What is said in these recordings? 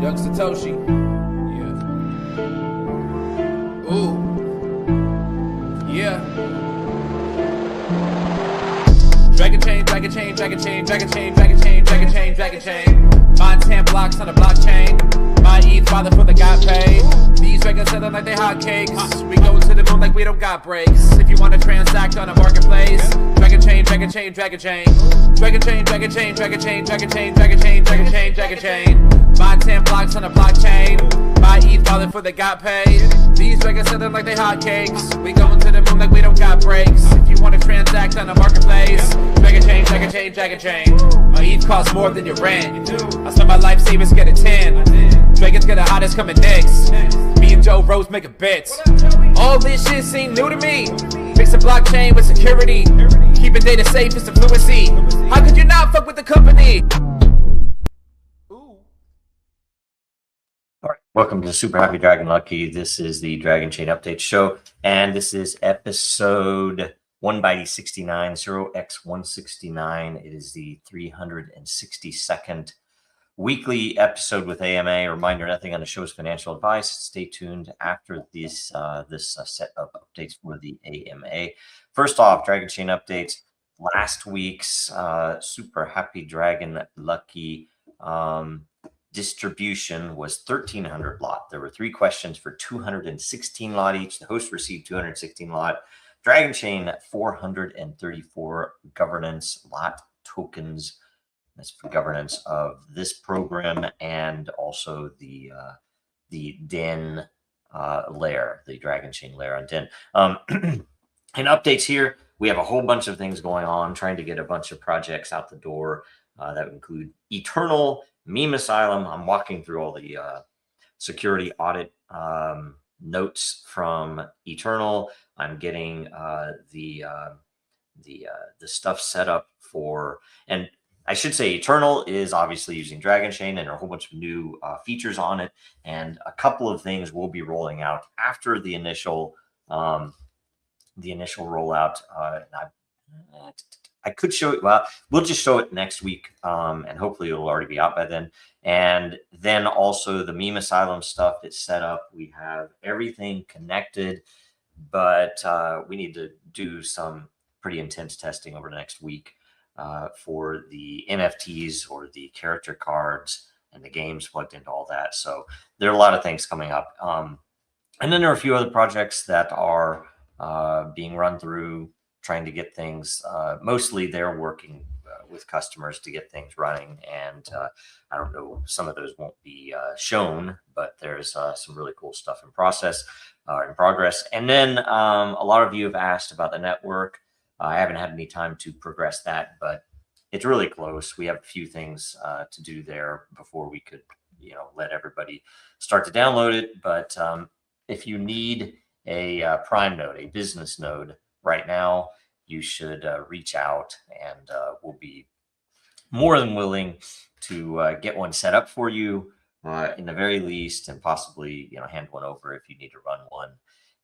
Young Satoshi. Yeah. Ooh. Yeah. Dragonchain, Dragonchain, Dragonchain, Dragonchain, Dragonchain, Dragonchain, Dragonchain. Mine 10 blocks on the blockchain. My ETH father for the got paid. These records selling like they hotcakes. We go to the moon like we don't got breaks. If you want to transact on a marketplace, Dragonchain, Dragonchain, Dragonchain. Dragonchain, Dragonchain, Dragonchain, Dragonchain, Dragonchain, Dragonchain, Dragonchain. Mine 10 blocks on the blockchain. My ETH father for the got paid. These records selling like they hotcakes. We going to the moon like we don't got breaks. If you want to transact on a marketplace, Dragonchain, Dragonchain, Dragonchain. My ETH costs more than your rent. I spend my life savings, get a 10. Dragons get the hottest coming next. Me and Joe Rose make a bet. All this shit seem new to me. Fix the blockchain with security. Keeping data safe is the fluency. How could you not fuck with the company? All right, welcome to Super Happy Dragon Lucky. This is the Dragonchain Update Show, and this is episode 1x69, 0x169. It is the 362nd weekly episode with AMA. Reminder, nothing on the show is financial advice. Stay tuned after this set of updates for the AMA. First off, Dragonchain updates. Last week's Super Happy Dragon Lucky distribution was 1,300 lot. There were 3 questions for 216 lot each. The host received 216 lot. Dragonchain 434 governance lot tokens. That's for governance of this program and also the Den layer, the Dragonchain layer on Den. And updates here, we have a whole bunch of things going on, trying to get a bunch of projects out the door that would include Eternal, Meme Asylum. I'm walking through all the security audit notes from Eternal. I'm getting the stuff set up for, and I should say Eternal is obviously using Dragonchain, and there are a whole bunch of new features on it, and a couple of things will be rolling out after the initial rollout. I could show it. Well, we'll just show it next week, and hopefully it'll already be out by then. And then also the Meme Asylum stuff is set up. We have everything connected, but we need to do some pretty intense testing over the next week for the NFTs or the character cards and the games plugged into all that. So there are a lot of things coming up. And then there are a few other projects that are being run through, trying to get things, mostly they're working with customers to get things running. And I don't know, some of those won't be shown, but there's some really cool stuff in progress. And then a lot of you have asked about the network. I haven't had any time to progress that, but it's really close. We have a few things to do there before we could, let everybody start to download it. But if you need a Prime node, a business node right now, you should reach out, and we'll be more than willing to get one set up for you in the very least, and possibly hand one over if you need to run one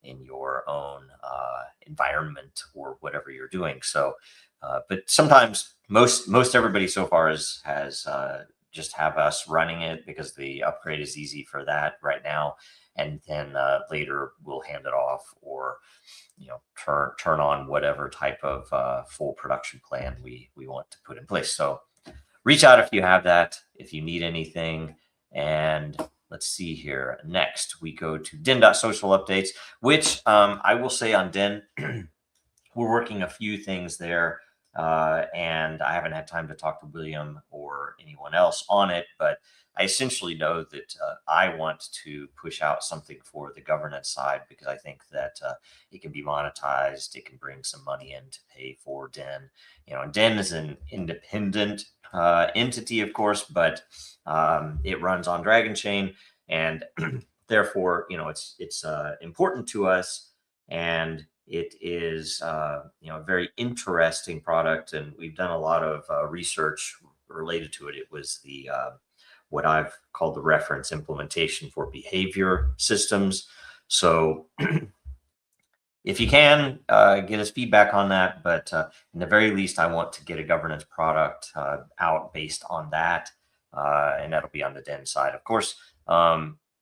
in your own environment or whatever you're doing. So, but sometimes most everybody so far has just have us running it because the upgrade is easy for that right now, and then later we'll hand it off or turn on whatever type of full production plan we want to put in place. So reach out if you have that, if you need anything. And let's see here. Next, we go to Den.Social updates, which I will say on Den, we're working a few things there. And I haven't had time to talk to William or anyone else on it, but I essentially know that I want to push out something for the governance side, because I think that it can be monetized. It can bring some money in to pay for Den. And Den is an independent entity, of course, but it runs on Dragonchain, and therefore, it's important to us, and it is a very interesting product, and we've done a lot of research related to it. It was the what I've called the reference implementation for behavior systems. So if you can, get us feedback on that. But in the very least, I want to get a governance product out based on that. and that'll be on the Den side, of course.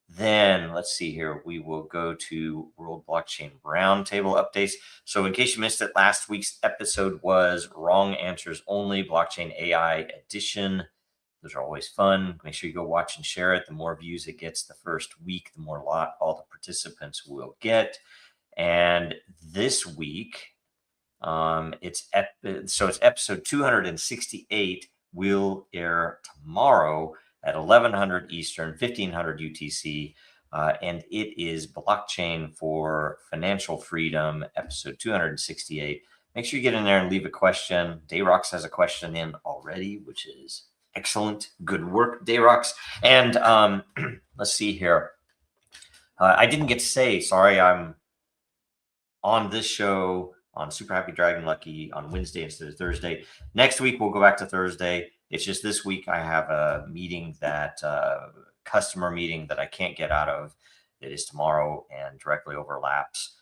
Then let's see here. We will go to World Blockchain Roundtable updates. So in case you missed it, last week's episode was Wrong Answers Only, Blockchain AI Edition. Those are always fun. Make sure you go watch and share it. The more views it gets the first week, the more all the participants will get. And this week, it's episode 268 will air tomorrow at 1100 Eastern, 1500 UTC, and it is Blockchain for Financial Freedom, episode 268. Make sure you get in there and leave a question. Dayrox has a question in already, which is excellent. Good work, Dayrox. And let's see here. I didn't get to say, sorry, I'm on this show on Super Happy Dragon Lucky on Wednesday instead of Thursday. Next week, we'll go back to Thursday. It's just this week I have a meeting customer meeting that I can't get out of. It is tomorrow and directly overlaps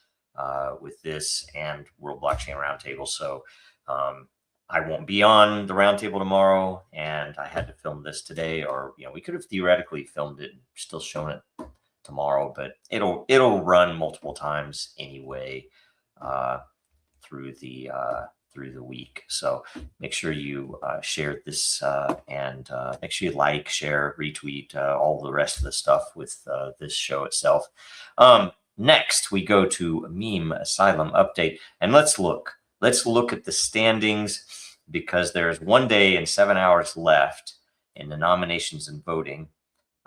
with this and World Blockchain Roundtable. So I won't be on the roundtable tomorrow, and I had to film this today, or we could have theoretically filmed it and still shown it tomorrow, but it'll run multiple times anyway through the week. So make sure you share this and make sure you like, share, retweet, all the rest of the stuff with this show itself. Next, we go to Meme Asylum update, and let's look at the standings, because there's 1 day and 7 hours left in the nominations and voting.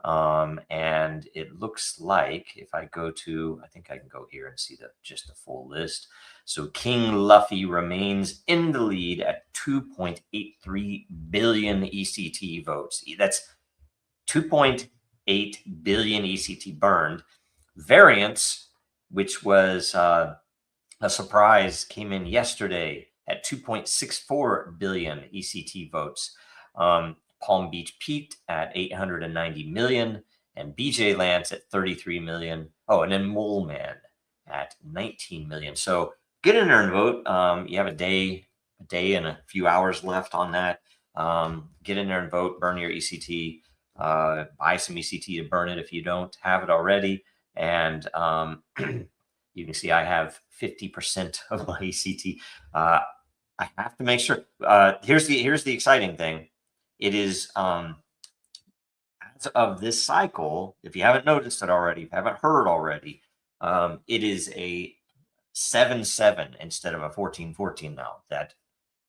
And it looks like if I go to, I think I can go here and see just the full list. So King Luffy remains in the lead at 2.83 billion ECT votes. That's 2.8 billion ECT burned. Variance, which was a surprise, came in yesterday at 2.64 billion ECT votes. Palm Beach peaked at 890 million, and BJ Lance at 33 million. Oh, and then Mole Man at 19 million. So get in there and vote. You have a day and a few hours left on that. Get in there and vote. Burn your ECT. Buy some ECT to burn it if you don't have it already. And you can see I have 50% of my ECT. I have to make sure. Here's the exciting thing. It is, as of this cycle, if you haven't noticed it already, if you haven't heard already, it is a 7-7 instead of a 14-14 now. That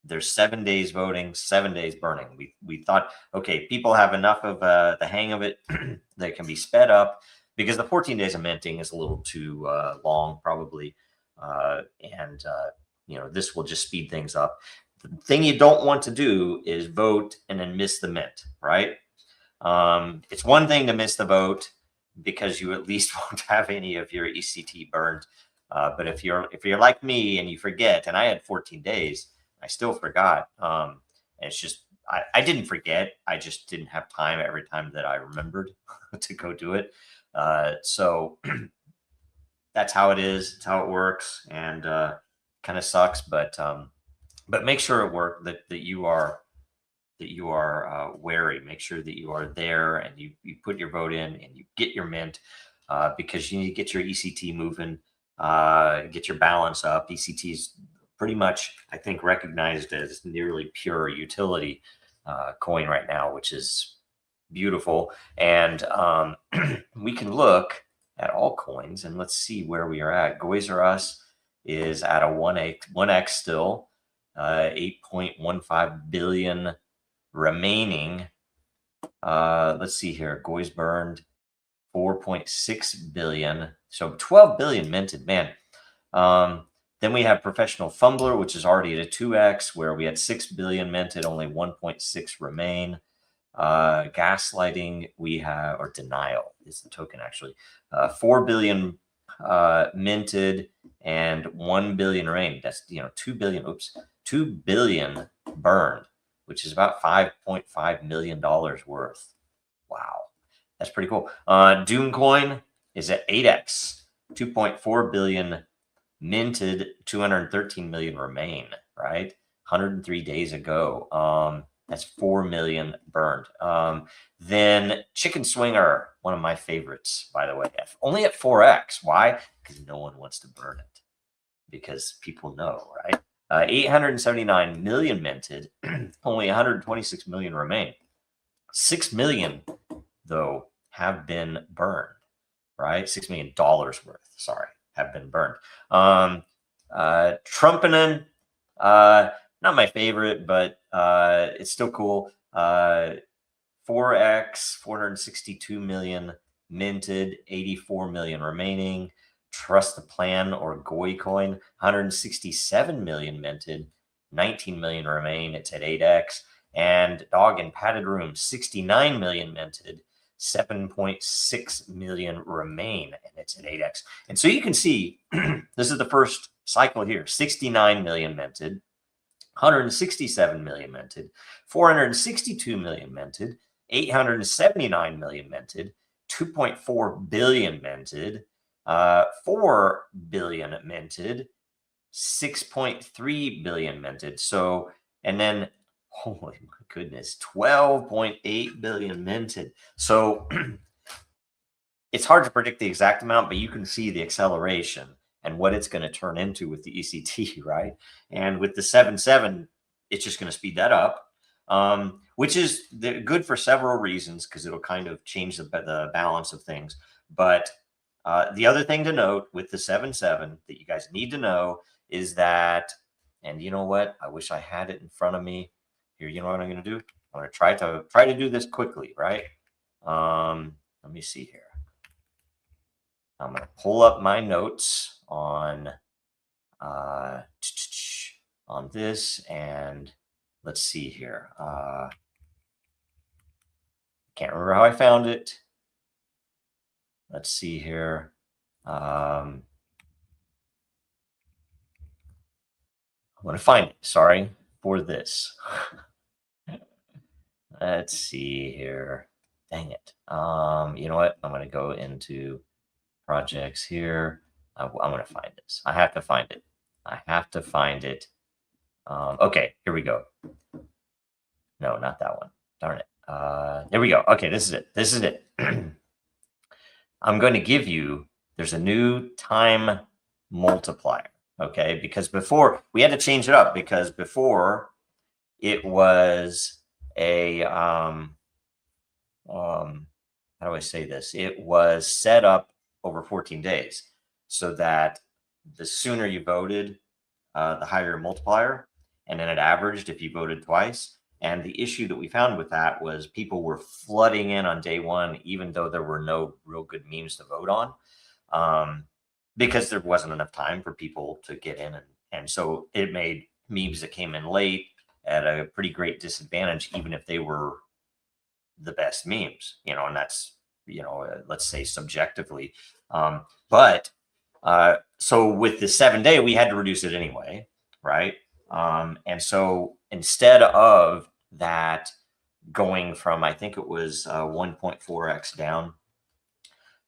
there's 7 days voting, 7 days burning. We thought, okay, people have enough of the hang of it that can be sped up, because the 14 days of minting is a little too long, probably. This will just speed things up. The thing you don't want to do is vote and then miss the mint, right? It's one thing to miss the vote because you at least won't have any of your ECT burned. But if you're like me and you forget, and I had 14 days, I still forgot. And it's just, I didn't forget. I just didn't have time every time that I remembered to go do it. So that's how it is. It's how it works, and kind of sucks, but make sure it works, that you are wary. Make sure that you are there and you put your vote in and you get your mint, because you need to get your ECT moving, get your balance up. ECT is pretty much, I think, recognized as nearly pure utility coin right now, which is beautiful. And we can look at all coins and let's see where we are at. Goys R Us is at a 1x still. 8.15 billion remaining. Let's see here. Goys burned 4.6 billion. So 12 billion minted, man. Then we have Professional Fumbler, which is already at a 2x, where we had 6 billion minted, only 1.6 remain. Gaslighting, we have, or Denial is the token actually. 4 billion minted and 1 billion remain. That's 2 billion. Oops. 2 billion burned, which is about $5.5 million worth. Wow, that's pretty cool. Dune Coin is at 8x, 2.4 billion minted, 213 million remain, right? 103 days ago. That's 4 million burned. Then Chicken Swinger, one of my favorites, by the way, only at 4x. Why? Because no one wants to burn it, because people know, right? 879 million minted, only 126 million remain. 6 million, though, have been burned, right? $6 million worth, sorry, have been burned. Trumpinen, not my favorite, but it's still cool. 4x, 462 million minted, 84 million remaining. Trust the Plan or Goi coin, 167 million minted, 19 million remain. It's at 8x. And Dog in Padded Room, 69 million minted, 7.6 million remain, and it's at 8x. And so you can see this is the first cycle here. 69 million minted, 167 million minted, 462 million minted, 879 million minted, 2.4 billion minted, 4 billion minted, 6.3 billion minted. So, and then, holy my goodness, 12.8 billion minted. So it's hard to predict the exact amount, but you can see the acceleration and what it's going to turn into with the ECT, right? And with the 7.7, it's just going to speed that up, which is good for several reasons, because it'll kind of change the balance of things. But the other thing to note with the 7.7 that you guys need to know is that, and you know what? I wish I had it in front of me. Here, you know what I'm going to do? I'm going to try to do this quickly, right? Let me see here. I'm going to pull up my notes on this, and let's see here. Can't remember how I found it. Let's see here. I'm going to find it. Sorry for this. Let's see here. Dang it. You know what? I'm going to go into projects here. I'm going to find this. I have to find it. Okay, here we go. No, not that one. Darn it. There we go. Okay, this is it. I'm going to give you, there's a new time multiplier. Okay, because before we had to change it up, because before it was a how do I say this? It was set up over 14 days, so that the sooner you voted, the higher your multiplier, and then it averaged if you voted twice. And the issue that we found with that was people were flooding in on day one, even though there were no real good memes to vote on, because there wasn't enough time for people to get in. And so it made memes that came in late at a pretty great disadvantage, even if they were the best memes, and that's, let's say subjectively. But so with the 7-day, we had to reduce it anyway, right? And so instead of that going from, I think it was 1.4x down,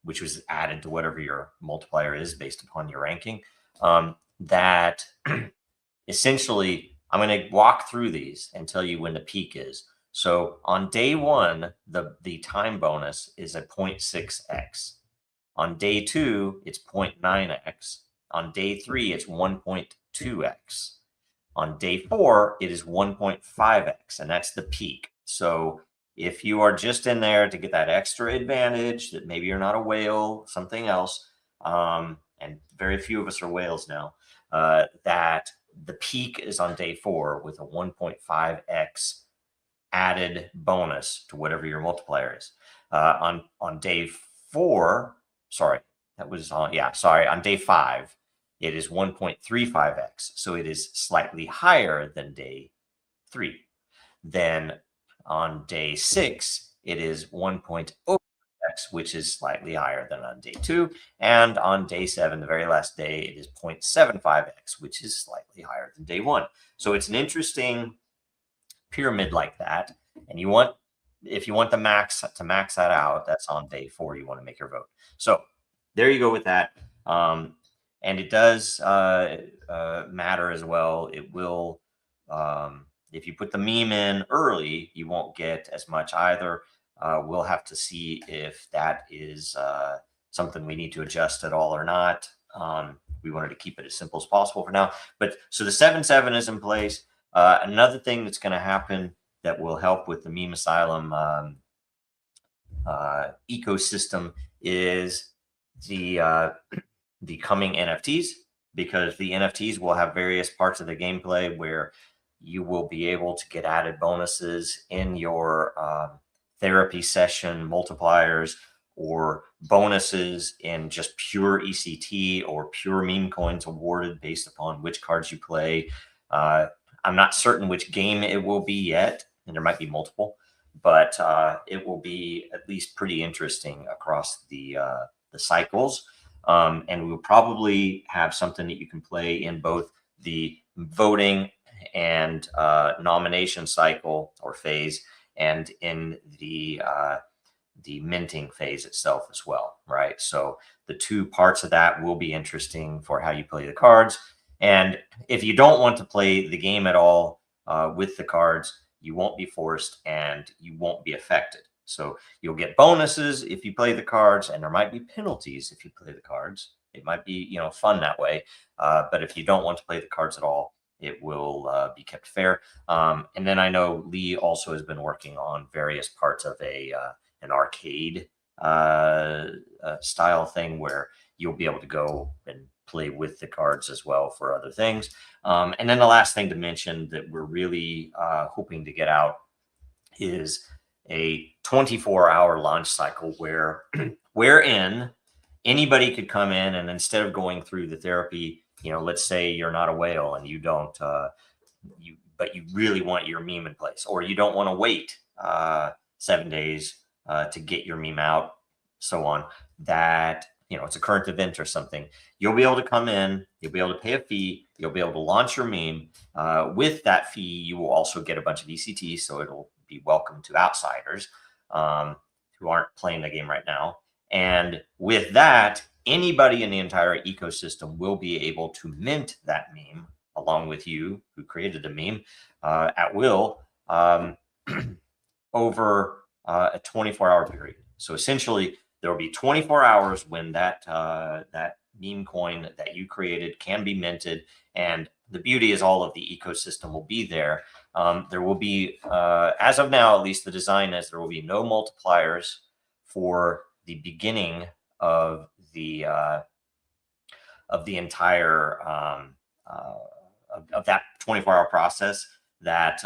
which was added to whatever your multiplier is based upon your ranking, that essentially I'm going to walk through these and tell you when the peak is. So on day one, the time bonus is a 0.6x. On day two, it's 0.9x. On day three, it's 1.2x. On day four, it is 1.5x, and that's the peak. So if you are just in there to get that extra advantage, that maybe you're not a whale, something else, and very few of us are whales now, that the peak is on day four with a 1.5x added bonus to whatever your multiplier is. On day four, sorry, on day 5, it is 1.35x. So it is slightly higher than day 3. Then on day 6, it is 1.0x, which is slightly higher than on day 2. And on day 7, the very last day, it is 0.75x, which is slightly higher than day 1. So it's an interesting pyramid like that. And if you want the max to max that out, that's on day 4. You want to make your vote. So there you go with that. And it does matter as well. It will If you put the meme in early, you won't get as much either. We'll have to see if that is something we need to adjust at all or not. We wanted to keep it as simple as possible for now. But so the 7.7 is in place. Another thing that's going to happen that will help with the Meme Asylum ecosystem is the coming NFTs, because the NFTs will have various parts of the gameplay where you will be able to get added bonuses in your therapy session multipliers, or bonuses in just pure ECT or pure meme coins awarded based upon which cards you play. I'm not certain which game it will be yet, and there might be multiple, but it will be at least pretty interesting across the cycles. And we'll probably have something that you can play in both the voting and nomination cycle or phase, and in the minting phase itself as well, right? So the two parts of that will be interesting for how you play the cards. And if you don't want to play the game at all with the cards, you won't be forced and you won't be affected. So you'll get bonuses if you play the cards, and there might be penalties if you play the cards. It might be, you know, fun that way. But if you don't want to play the cards at all, it will be kept fair. And then I know Lee also has been working on various parts of an arcade style thing where you'll be able to go and play with the cards as well for other things. And then the last thing to mention that we're really hoping to get out is a 24-hour launch cycle wherein anybody could come in, and instead of going through the therapy, you know, let's say you're not a whale and you don't, but you really want your meme in place, or you don't want to wait 7 days to get your meme out, so on, that, you know, it's a current event or something, you'll be able to come in, you'll be able to pay a fee, you'll be able to launch your meme. With that fee, you will also get a bunch of ECT, so it'll be welcome to outsiders who aren't playing the game right now. And with that, anybody in the entire ecosystem will be able to mint that meme along with you who created the meme at will over a 24-hour period. So essentially, there will be 24 hours when that meme coin that you created can be minted. And the beauty is all of the ecosystem will be there. There will be, as of now, at least the design is, there will be no multipliers for the beginning of the entire of that 24-hour process. That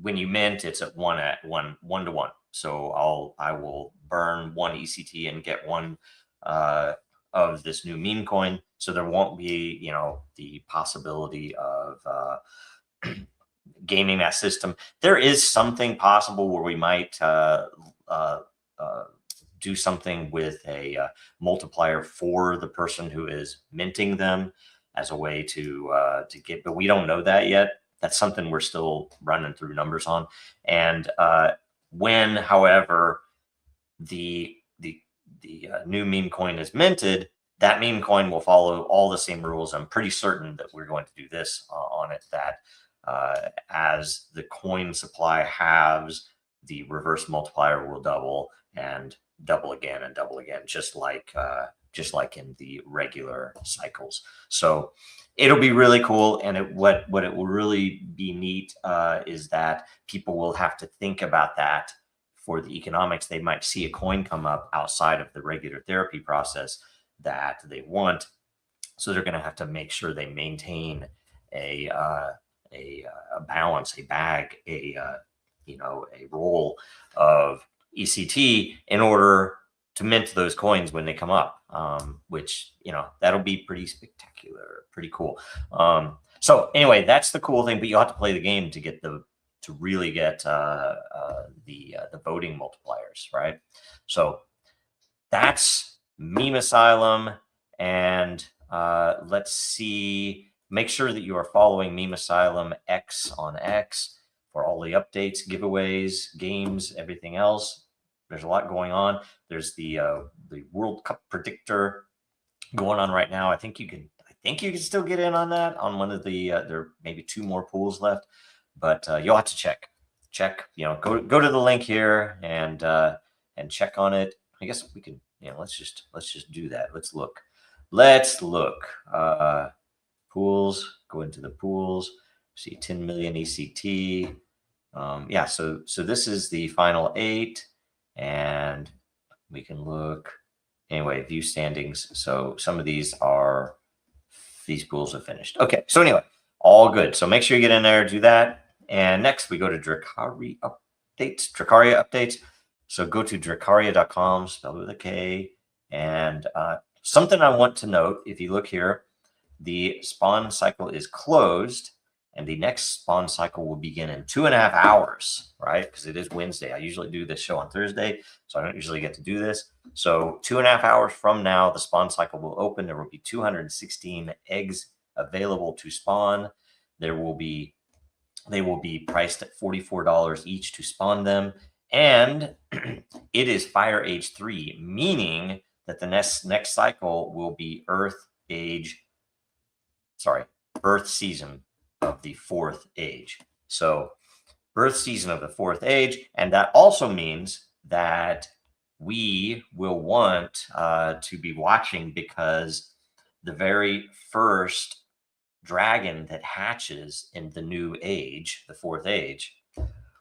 when you mint, it's at one to one. So I will burn one ECT and get one of this new meme coin. So there won't be, you know, the possibility of gaming that system. There is something possible where we might do something with a multiplier for the person who is minting them as a way to get, but we don't know that yet. That's something we're still running through numbers on. And when, however, the new meme coin is minted, that meme coin will follow all the same rules. I'm pretty certain that we're going to do this on it, that as the coin supply halves, the reverse multiplier will double and double again, just like in the regular cycles. So it'll be really cool. And what it will really be neat is that people will have to think about that for the economics. They might see a coin come up outside of the regular therapy process that they want. So they're going to have to make sure they maintain a balance, a bag, a roll of ECT in order to mint those coins when they come up, which, you know, that'll be pretty spectacular, pretty cool. So anyway, that's the cool thing, but you have to play the game to really get the voting multipliers, right? So that's Meme Asylum. And let's see, make sure that you are following Meme Asylum X on X for all the updates, giveaways, games, everything else. There's a lot going on. There's the World Cup predictor going on right now. I think you can still get in on that on one of the there may be 2 more pools left. but you'll have to check. Go to the link here and check on it. I guess we can, let's just do that. Let's look. Pools, go into the pools, see 10 million ECT. Yeah, so this is the final 8, and we can look. Anyway, view standings. So some of these pools are finished. Okay, so anyway, all good. So make sure you get in there, do that. And next we go to Dracaria updates. So go to dracaria.com, spelled with a K. And something I want to note, if you look here, the spawn cycle is closed, and the next spawn cycle will begin in 2.5 hours, right? Because it is Wednesday. I usually do this show on Thursday, so I don't usually get to do this. So 2.5 hours from now, the spawn cycle will open. There will be 216 eggs available to spawn. They will be priced at $44 each to spawn them. And it is Fire Age 3, meaning that the next cycle will be Earth season of the 4th age. So Earth season of the 4th age. And that also means that we will want to be watching, because the very first dragon that hatches in the new age, the 4th age,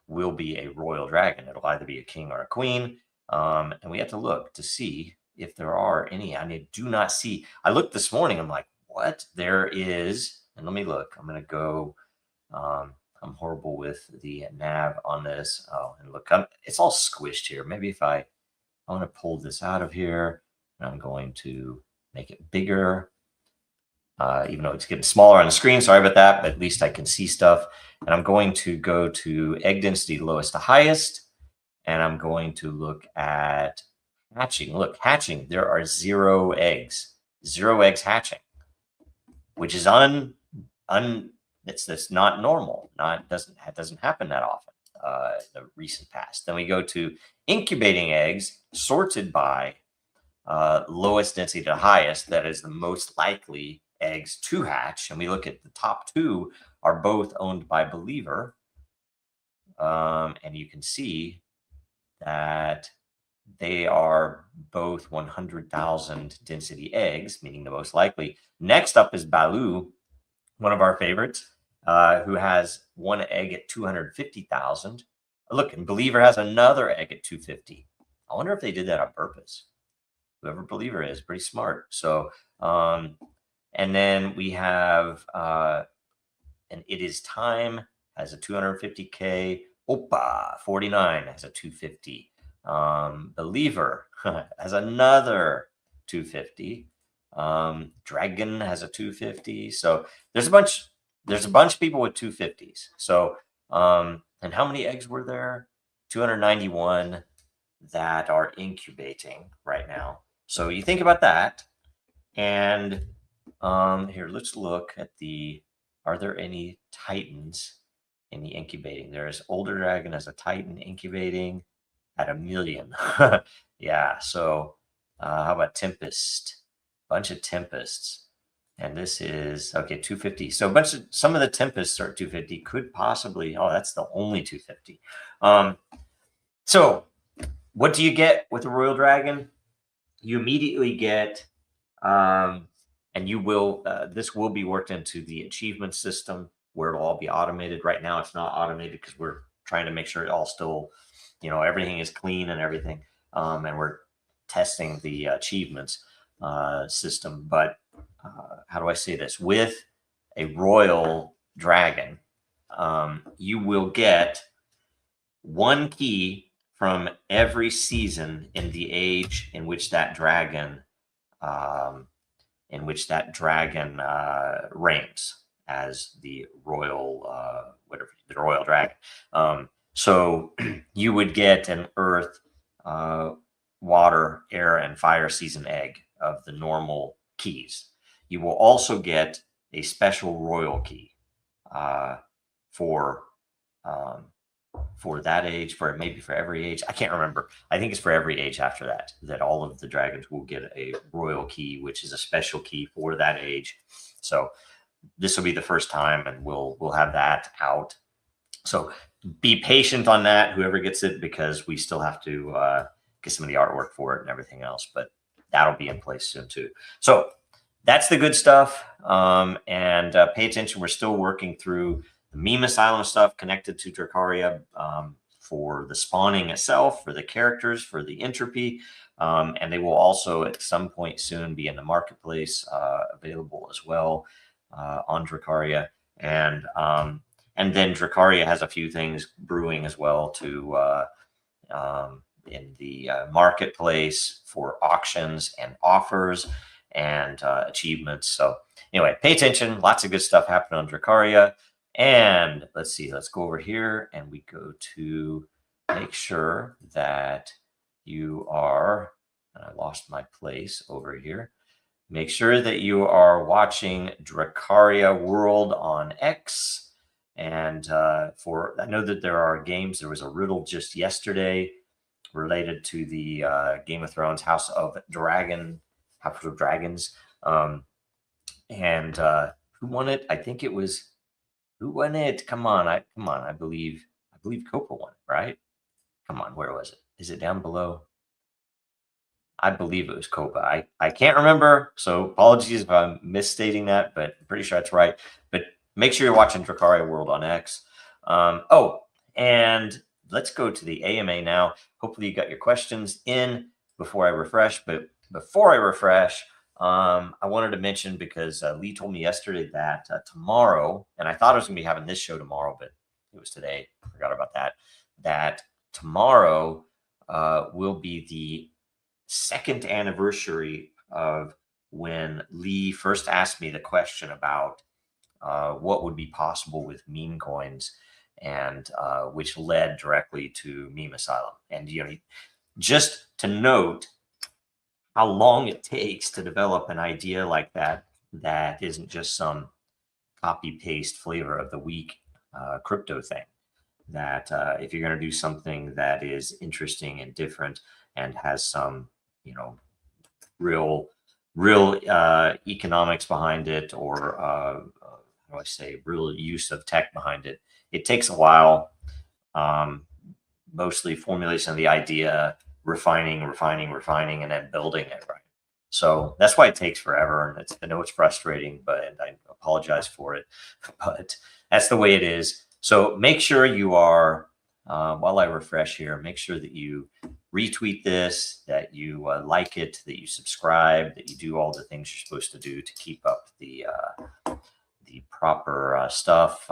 will be a royal dragon. It'll either be a king or a queen. And we have to look to see if there are any. I do not see. I looked this morning. I'm like, what? There is. And let me look. I'm going to go. I'm horrible with the nav on this. Oh, and look, it's all squished here. Maybe if I want to pull this out of here, and I'm going to make it bigger. Even though it's getting smaller on the screen, sorry about that, but at least I can see stuff. And I'm going to go to egg density lowest to highest, and I'm going to look at hatching. Look, hatching, there are 0 eggs. 0 eggs hatching, which is it's not normal. Doesn't happen that often in the recent past. Then we go to incubating eggs, sorted by lowest density to highest. That is the most likely eggs to hatch, and we look at the top 2 are both owned by Believer, and you can see that they are both 100,000 density eggs, meaning the most likely. Next up is Baloo, one of our favorites, who has 1 egg at 250,000. Look, and Believer has another egg at 250. I wonder if they did that on purpose. Whoever Believer is, pretty smart. So and then we have and It Is Time has a 250K. Opa 49 has a 250. Believer has another 250. Dragon has a 250. So there's a bunch of people with 250s. So and how many eggs were there? 291 that are incubating right now. So you think about that. And here, let's look at are there any Titans in the incubating? There's Older Dragon as a Titan incubating at 1 million. Yeah, so how about Tempest? Bunch of Tempests. And this is, okay, 250. So some of the Tempests are 250, could possibly, that's the only 250. So what do you get with the Royal Dragon? You immediately get, and you will, this will be worked into the achievement system where it'll all be automated. Right now, it's not automated because we're trying to make sure it all still, everything is clean and everything. And we're testing the achievements system. But how do I say this? With a Royal Dragon, you will get 1 key from every season in the age in which that dragon reigns as the royal the Royal Dragon. So you would get an Earth, Water, Air, and Fire season egg of the normal keys. You will also get a special royal key for that age, maybe for every age. I can't remember. I think it's for every age after that all of the dragons will get a royal key, which is a special key for that age. So this will be the first time, and we'll have that out So be patient on that, whoever gets it, because we still have to get some of the artwork for it and everything else, but that'll be in place soon too. So that's the good stuff. And pay attention. We're still working through the meme asylum stuff connected to Dracaria, for the spawning itself, for the characters, for the entropy. And they will also at some point soon be in the marketplace, available as well, on Dracaria. And then Dracaria has a few things brewing as well to in the marketplace for auctions and offers and achievements. So anyway, pay attention. Lots of good stuff happening on Dracaria. And let's see, let's go over here and we go to make sure that you are, and I lost my place over here. Make sure that you are watching Dracaria World on X. And I know that there are games. There was a riddle just yesterday related to the Game of Thrones House of Dragons. And who won it? I think it was, who won it? Come on, I believe Copa won it, right? Come on, where was it? Is it down below? I believe it was Copa. I can't remember, so apologies if I'm misstating that, but I'm pretty sure that's right. But make sure you're watching Dracaria World on X. Oh, and let's go to the AMA now. Hopefully you got your questions in before I refresh. But before I refresh, I wanted to mention, because Lee told me yesterday that tomorrow, and I thought I was going to be having this show tomorrow, but it was today. I forgot about that. That tomorrow will be the second anniversary of when Lee first asked me the question about what would be possible with meme coins, and which led directly to Meme Asylum. And just to note how long it takes to develop an idea like that isn't just some copy paste flavor of the week crypto thing. That if you're going to do something that is interesting and different and has some real economics behind it, or how do I say, real use of tech behind it, it takes a while. Mostly formulation of the idea, refining, and then building it, right? So that's why it takes forever. And I know it's frustrating, but I apologize for it. But that's the way it is. So make sure you are, while I refresh here, make sure that you retweet this, that you like it, that you subscribe, that you do all the things you're supposed to do to keep up the proper stuff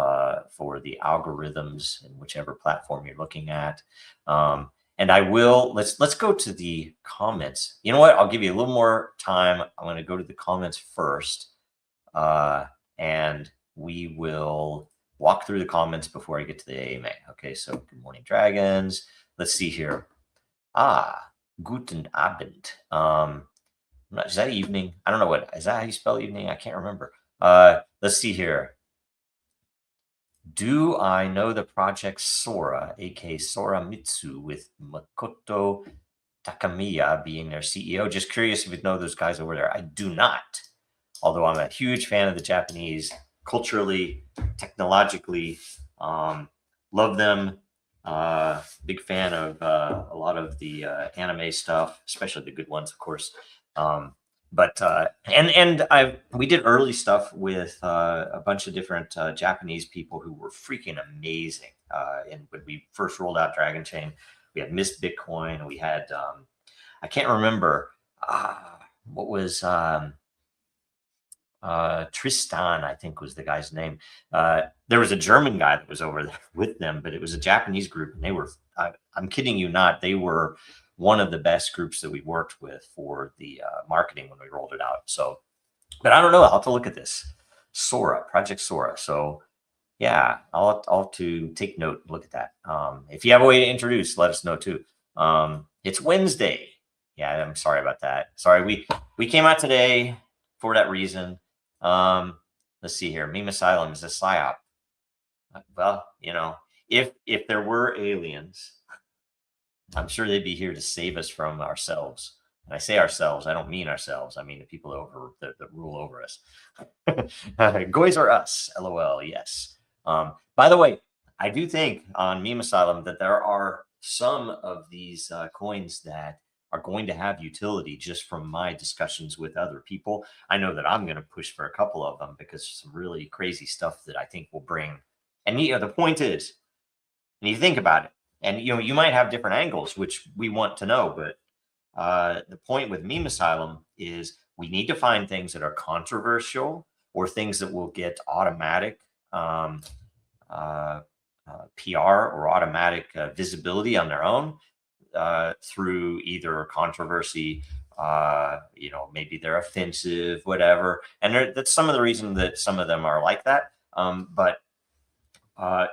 for the algorithms in whichever platform you're looking at. And I will, let's go to the comments. You know what? I'll give you a little more time. I'm going to go to the comments first, and we will walk through the comments before I get to the AMA. Okay, so good morning, Dragons. Let's see here. Guten Abend. Is that evening? I don't know what, is that how you spell evening? I can't remember. Let's see here. Do I know the project Sora, aka Sora Mitsu, with Makoto Takamiya being their CEO? Just curious if you know those guys over there. I do not, although I'm a huge fan of the Japanese, culturally, technologically. Love them. Big fan of a lot of the anime stuff, especially the good ones, of course. We did early stuff with a bunch of different Japanese people who were freaking amazing. And when we first rolled out Dragonchain, we had Missed Bitcoin. We had I can't remember what was Tristan, I think was the guy's name. There was a German guy that was over there with them, but it was a Japanese group, and they were, I'm kidding you not, they were one of the best groups that we worked with for the marketing when we rolled it out. So, but I don't know, I'll have to look at this. Sora, Project Sora. So yeah, I'll have to take note and look at that. If you have a way to introduce, let us know too. It's Wednesday. Yeah, I'm sorry about that. Sorry, we came out today for that reason. Let's see here. Meme Asylum is a psyop. Well, if there were aliens, I'm sure they'd be here to save us from ourselves. And I say ourselves, I don't mean ourselves. I mean the people that rule over us. Goys are us, LOL, yes. By the way, I do think on Meme Asylum that there are some of these coins that are going to have utility just from my discussions with other people. I know that I'm going to push for a couple of them because some really crazy stuff that I think will bring. And the point is, and you think about it, and you might have different angles, which we want to know, but the point with Meme Asylum is we need to find things that are controversial or things that will get automatic PR or automatic visibility on their own through either controversy, maybe they're offensive, whatever. And that's some of the reason that some of them are like that. But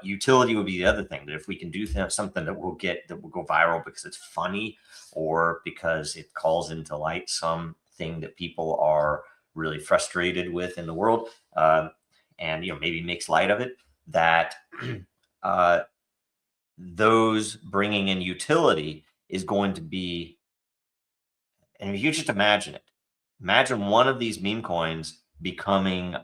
utility would be the other thing, that if we can do something that will go viral because it's funny or because it calls into light something that people are really frustrated with in the world, and maybe makes light of it, that those bringing in utility is going to be, and if you just imagine one of these meme coins becoming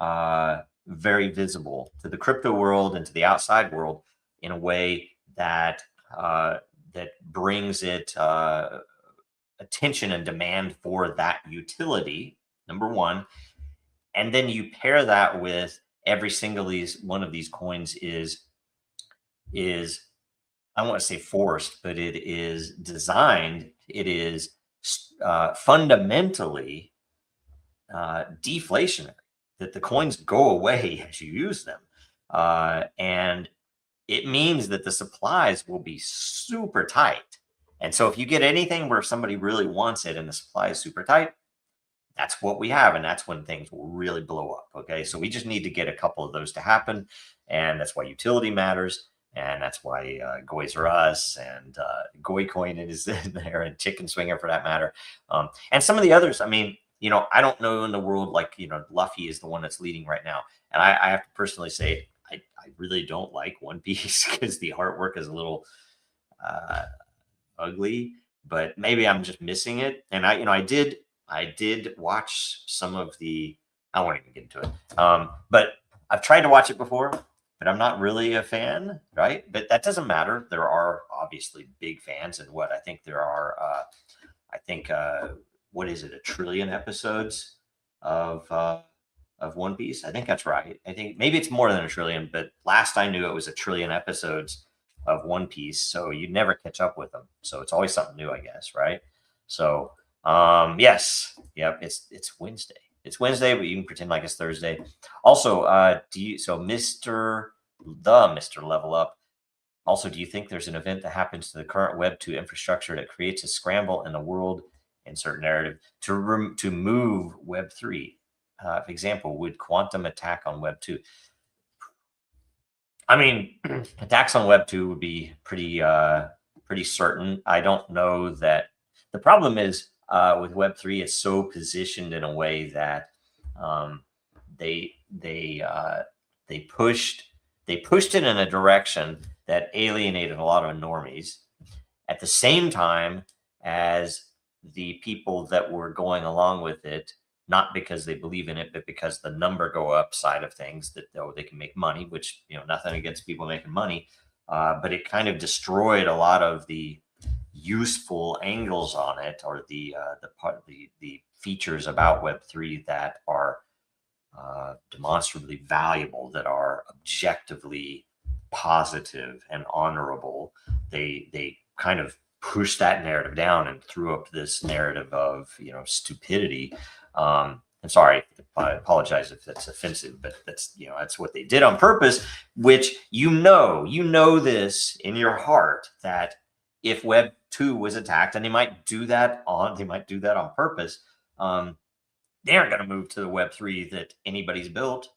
very visible to the crypto world and to the outside world in a way that that brings it attention and demand for that utility, number one. And then you pair that with every single one of these coins is I don't want to say forced, but it is designed, it is fundamentally deflationary, that the coins go away as you use them. And it means that the supplies will be super tight. And so if you get anything where somebody really wants it and the supply is super tight, that's what we have. And that's when things will really blow up. Okay. So we just need to get a couple of those to happen. And that's why utility matters. And that's why Goys R Us and Goy Coin is in there, and Chicken Swinger for that matter. And some of the others, I mean, I don't know in the world, like, Luffy is the one that's leading right now. And I have to personally say, I really don't like One Piece because the artwork is a little ugly, but maybe I'm just missing it. And I did watch some of I won't even get into it. But I've tried to watch it before, but I'm not really a fan, right? But that doesn't matter. There are obviously big fans, and what I think there are, what is it, 1 trillion episodes of One Piece? I think that's right. I think maybe it's more than 1 trillion, but last I knew it was 1 trillion episodes of One Piece. So you never catch up with them. So it's always something new, I guess, right? So yes, yep, it's Wednesday. It's Wednesday, but you can pretend like it's Thursday. Also, Mr. Level Up. Also, do you think there's an event that happens to the current Web 2 infrastructure that creates a scramble in the world, insert narrative, to move Web 3? For example, would quantum attack on Web 2? I mean, attacks on Web 2 would be pretty certain. I don't know that. The problem is with Web 3, it's so positioned in a way that they pushed it in a direction that alienated a lot of normies, at the same time as the people that were going along with it, not because they believe in it, but because the number go up side of things, that they can make money, which, nothing against people making money, but it kind of destroyed a lot of the useful angles on it, or the features about Web3 that are demonstrably valuable, that are objectively positive and honorable. They kind of pushed that narrative down and threw up this narrative of stupidity. I'm sorry, I apologize if that's offensive, but that's what they did on purpose. Which this in your heart, that if Web 2 was attacked, and they might do that on purpose, they aren't going to move to the Web 3 that anybody's built.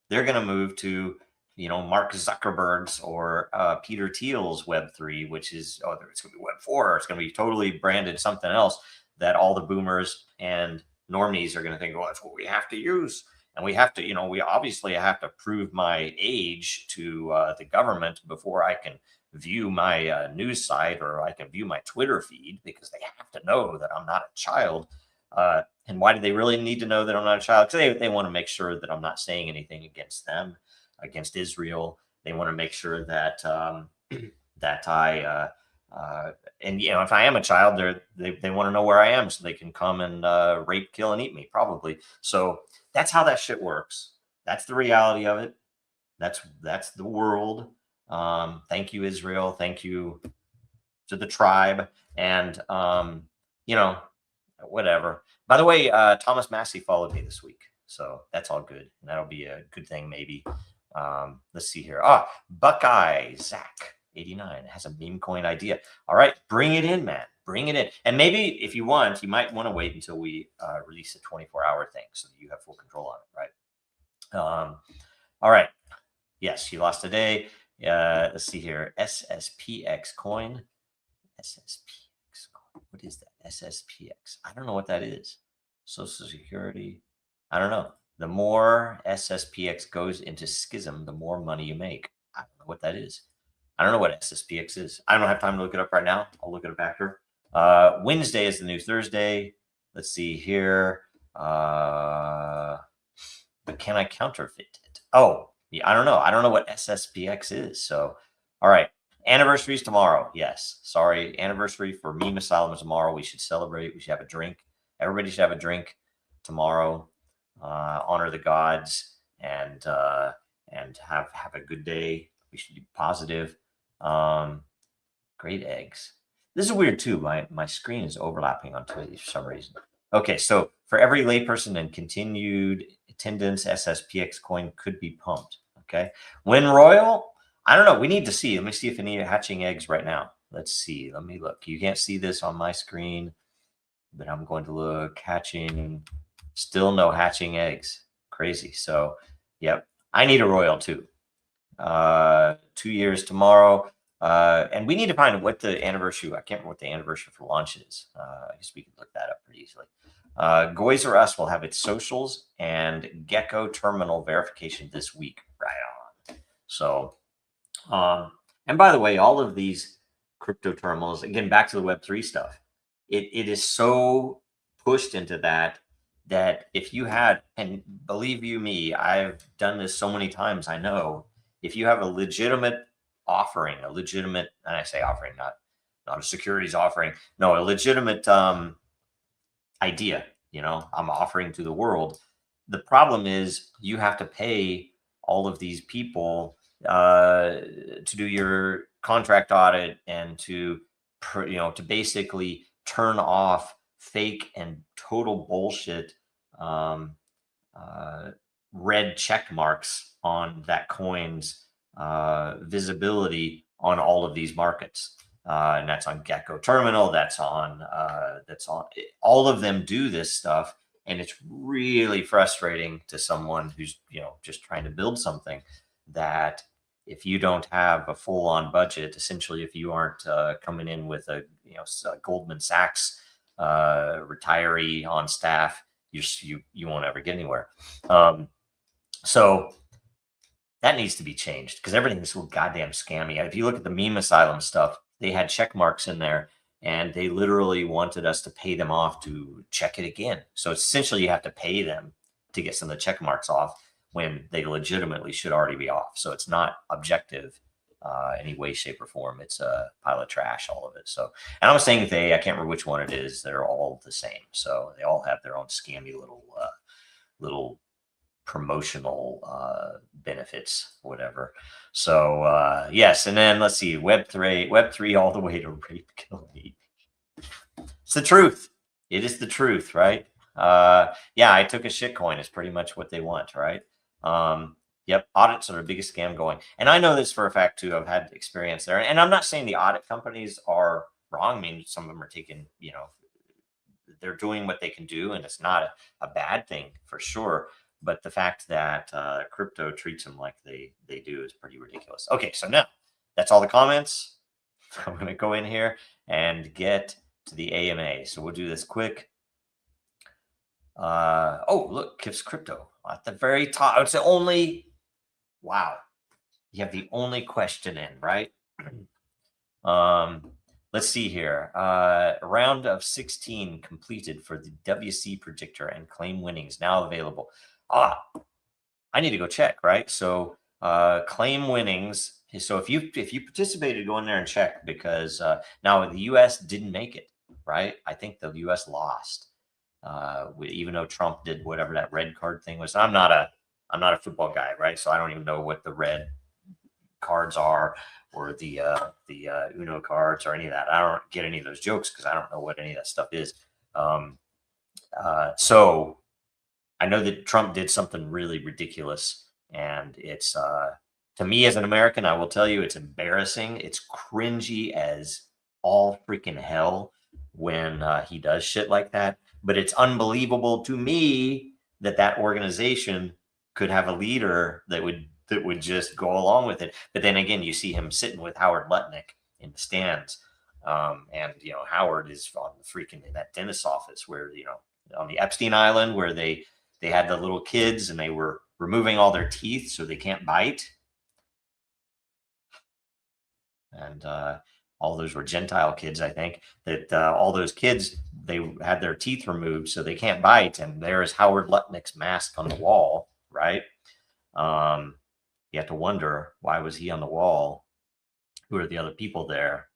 They're going to move to Mark Zuckerberg's or Peter Thiel's Web 3, which is it's going to be Web 4. It's going to be totally branded something else that all the boomers and normies are going to think, well, that's what we have to use. And we have to, we obviously have to prove my age to the government before I can view my news site, or I can view my Twitter feed, because they have to know that I'm not a child. And why do they really need to know that I'm not a child? Because they want to make sure that I'm not saying anything against them, against Israel, They want to make sure that that I and you know, if I am a child, they want to know where I am so they can come and rape, kill, and eat me, probably. So that's how that shit works. That's the reality of it. That's the world. Thank you, Israel. Thank you to the tribe. And you know, whatever. By the way, Thomas Massey followed me this week, so that's all good. And that'll be a good thing, maybe. Let's see here. Buckeye Zach 89 has a meme coin idea. All right, bring it in, man. Bring it in. And maybe if you want, you might want to wait until we release a 24-hour thing so that you have full control on it, right? All right. Yes, he lost today. Let's see here. SSPX coin. SSPX coin. What is that? SSPX. I don't know what that is. Social Security. I don't know. The more SSPX goes into schism, the more money you make. I don't know what that is. I don't know what SSPX is. I don't have time to look it up right now. I'll look it up after. Wednesday is the new Thursday. Let's see here. But can I counterfeit it? Oh, yeah, I don't know. I don't know what SSPX is. So, all right. Anniversary is tomorrow. Yes. Sorry. Anniversary for Meme Asylum is tomorrow. We should celebrate. We should have a drink. Everybody should have a drink tomorrow. Honor the gods and have a good day. We should be positive. Great eggs. This is weird too. My screen is overlapping on Twitch for some reason. Okay, so for every layperson and continued attendance, SSPX coin could be pumped. Okay, when royal, I don't know. We need to see. Let me see if any are hatching eggs right now. Let's see. Let me look. You can't see this on my screen, but I'm going to look. Hatching. Still no hatching eggs. Crazy. So, yep. I need a royal too. 2 years tomorrow. And we need to find what the anniversary. I can't remember what the anniversary for launch is. I guess we can look that up pretty easily. Goys or Us will have its socials and Gecko terminal verification this week. Right on. So, and by the way, all of these crypto terminals, again, back to the Web3 stuff, it is so pushed into that if you had, and believe you me, I've done this so many times, I know, if you have a legitimate offering, and I say offering, not a securities offering, no, a legitimate idea, you know, I'm offering to the world. The problem is you have to pay all of these people to do your contract audit and to basically turn off fake and total bullshit red check marks on that coin's visibility on all of these markets. And that's on Gecko Terminal. That's on all of them do this stuff. And it's really frustrating to someone who's, just trying to build something, that if you don't have a full on budget, essentially, if you aren't coming in with a Goldman Sachs retiree on staff, you won't ever get anywhere. So that needs to be changed, because everything's so goddamn scammy. If you look at the Meme Asylum stuff, they had check marks in there, and they literally wanted us to pay them off to check it again. So essentially, you have to pay them to get some of the check marks off when they legitimately should already be off. So it's not objective any way, shape, or form. It's a pile of trash, all of it. So, and I'm saying I can't remember which one it is. They're all the same. So they all have their own scammy little promotional benefits, whatever. So yes, and then let's see, Web3 all the way to rape, kill, and eat. It's the truth. It is the truth, right? Yeah, I took a shitcoin. It's pretty much what they want, right? Yep, audits are the biggest scam going. And I know this for a fact too. I've had experience there. And I'm not saying the audit companies are wrong. I mean, some of them are taking, they're doing what they can do, and it's not a bad thing for sure. But the fact that crypto treats them like they do is pretty ridiculous. Okay, so now that's all the comments. I'm going to go in here and get to the AMA. So we'll do this quick. Oh, look, Kip's Crypto at the very top. It's the only, wow. You have the only question in, right? Let's see here. Round of 16 completed for the WC predictor and claim winnings now available. I need to go check, right? So claim winnings. So if you participated, go in there and check, because now the U.S. didn't make it, right? I think the U.S. lost, even though Trump did whatever that red card thing was. I'm not a football guy, right? So I don't even know what the red cards are, or the Uno cards, or any of that. I don't get any of those jokes because I don't know what any of that stuff is. So I know that Trump did something really ridiculous, and it's to me as an American, I will tell you, it's embarrassing. It's cringy as all freaking hell when he does shit like that. But it's unbelievable to me that that organization could have a leader that would just go along with it. But then again, you see him sitting with Howard Lutnick in the stands, and Howard is on the freaking in that dentist's office where on the Epstein Island, where they had the little kids and they were removing all their teeth so they can't bite. And all those were Gentile kids, I think, that all those kids, they had their teeth removed so they can't bite. And there's Howard Lutnick's mask on the wall, right? You have to wonder, why was he on the wall? Who are the other people there?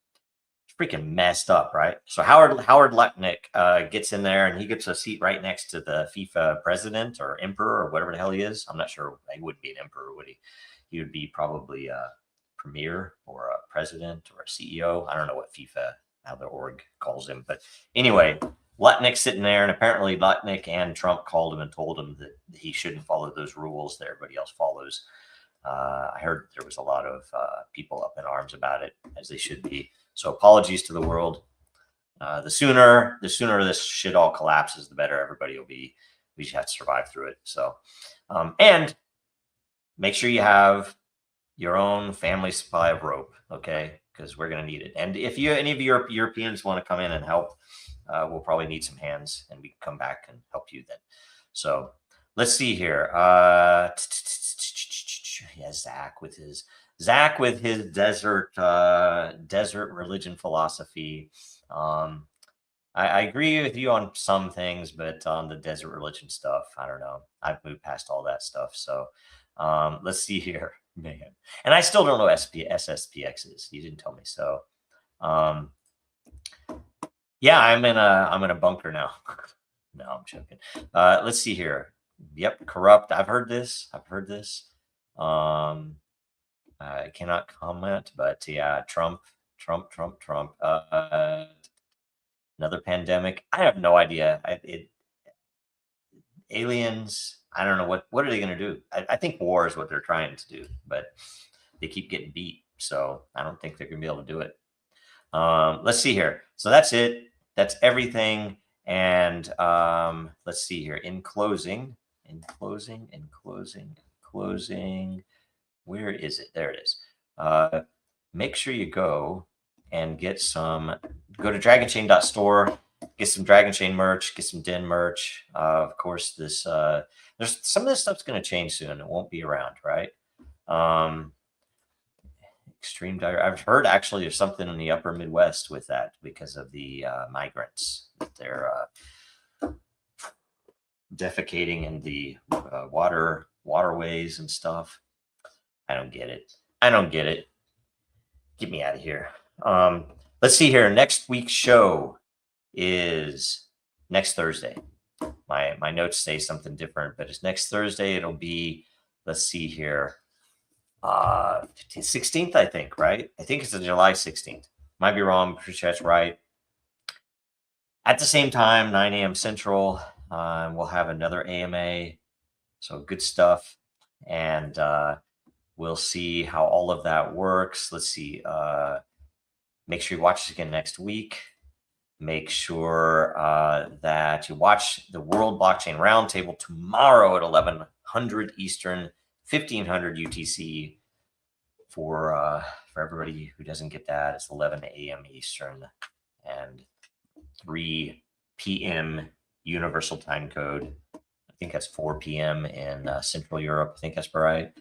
It's freaking messed up, right? So Howard Lutnick gets in there, and he gets a seat right next to the FIFA president or emperor or whatever the hell he is. I'm not sure. He wouldn't be an emperor, would he? He would be probably a premier or a president or a CEO. I don't know what FIFA, how the org calls him. But anyway, Lutnick's sitting there, and apparently Lutnick and Trump called him and told him that he shouldn't follow those rules that everybody else follows. I heard there was a lot of people up in arms about it, as they should be. So apologies to the world. The sooner this shit all collapses, the better everybody will be. We just have to survive through it. So, and make sure you have your own family supply of rope, okay? Because we're going to need it. And if any of your Europeans want to come in and help, we'll probably need some hands, and we can come back and help you then. So let's see here. Yeah, Zach with his desert religion philosophy. I agree with you on some things, but on the desert religion stuff, I don't know. I've moved past all that stuff. So let's see here, man. And I still don't know what SSPX is. You didn't tell me. So yeah, I'm in a bunker now. No, I'm joking. Let's see here. Yep, corrupt. I've heard this. I cannot comment, but yeah, Trump. Another pandemic. I have no idea. Aliens. I don't know what are they going to do. I think war is what they're trying to do, but they keep getting beat, so I don't think they're going to be able to do it. Let's see here. So that's it. That's everything. And let's see here. In closing. Where is it? There it is. Make sure you go and go to Dragonchain.Store, get some Dragonchain merch, get some Den merch. Of course, there's some of this stuff's going to change soon. It won't be around, right? Extreme diarrhea. I've heard actually there's something in the upper Midwest with that because of the migrants. They're defecating in the waterways and stuff. I don't get it. Get me out of here. Let's see here. Next week's show is next Thursday. My notes say something different, but it's next Thursday. It'll be, let's see here, 16th, I think, right? I think it's July 16th. Might be wrong. I'm pretty sure that's right. At the same time, 9 a.m. Central, we'll have another AMA. So good stuff. And we'll see how all of that works. Let's see. Make sure you watch this again next week. Make sure that you watch the World Blockchain Roundtable tomorrow at 1100 Eastern, 1500 UTC. For everybody who doesn't get that, it's 11 a.m. Eastern and 3 p.m. Universal Time Code. I think that's 4 p.m. in Central Europe. I think that's right.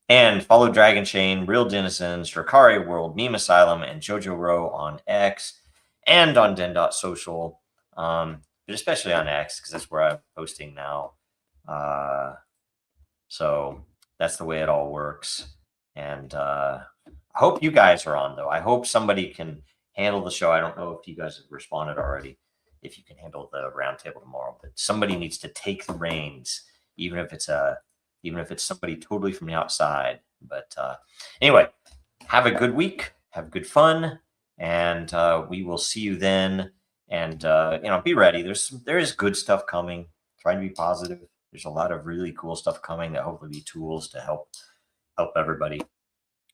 And follow Dragonchain, Real Denizens, Drakari World, Meme Asylum, and Jojo Row on X and on Den.Social, but especially on X because that's where I'm posting now. So That's the way it all works. And I hope you guys are on, though. I hope somebody can handle the show. I don't know if you guys have responded already, if you can handle the roundtable tomorrow, but somebody needs to take the reins, even if it's somebody totally from the outside. But anyway, have a good week, have good fun, and we will see you then. And be ready. There is good stuff coming. Trying to be positive. There's a lot of really cool stuff coming that hopefully be tools to help everybody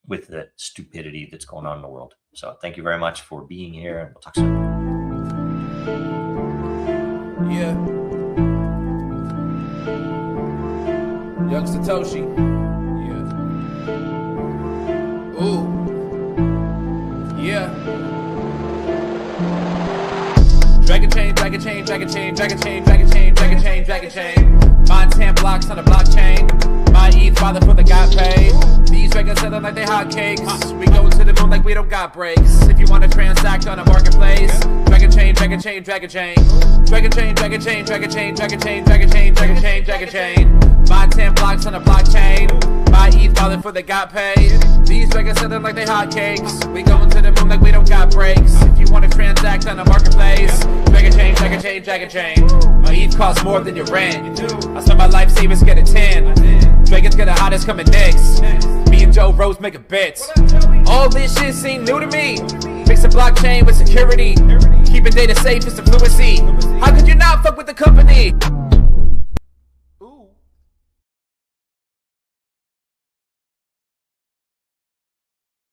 with the stupidity that's going on in the world. So thank you very much for being here, and we'll talk soon. Yeah. Young Satoshi. Yeah. Ooh. Yeah. Dragonchain, Dragonchain, Dragonchain, Dragonchain, Dragonchain, Dragonchain, Dragonchain. Mine 10 blocks on the blockchain. My ETH father for the got paid. These regulars selling like they hotcakes. We go to the moon like we don't got breaks. If you want to transact on a marketplace, Dragonchain, Dragonchain, Dragonchain. Dragonchain, Dragonchain, Dragonchain, Dragonchain, Dragonchain, Dragonchain, Dragonchain. Mine 10 blocks on the blockchain. My ETH father for the got paid. These regulars selling like they hotcakes. We go to the moon like we don't got breaks. If you want to transact on a marketplace, Dragonchain, Dragonchain, Dragonchain. My ETH costs more than your rent. I spend my life savings, get a 10. Dragon's get the hottest coming next. Me and Joe Rose make a bet. All this shit seem new to me. Mix a blockchain with security. Keeping data safe is the fluency. How could you not fuck with the company?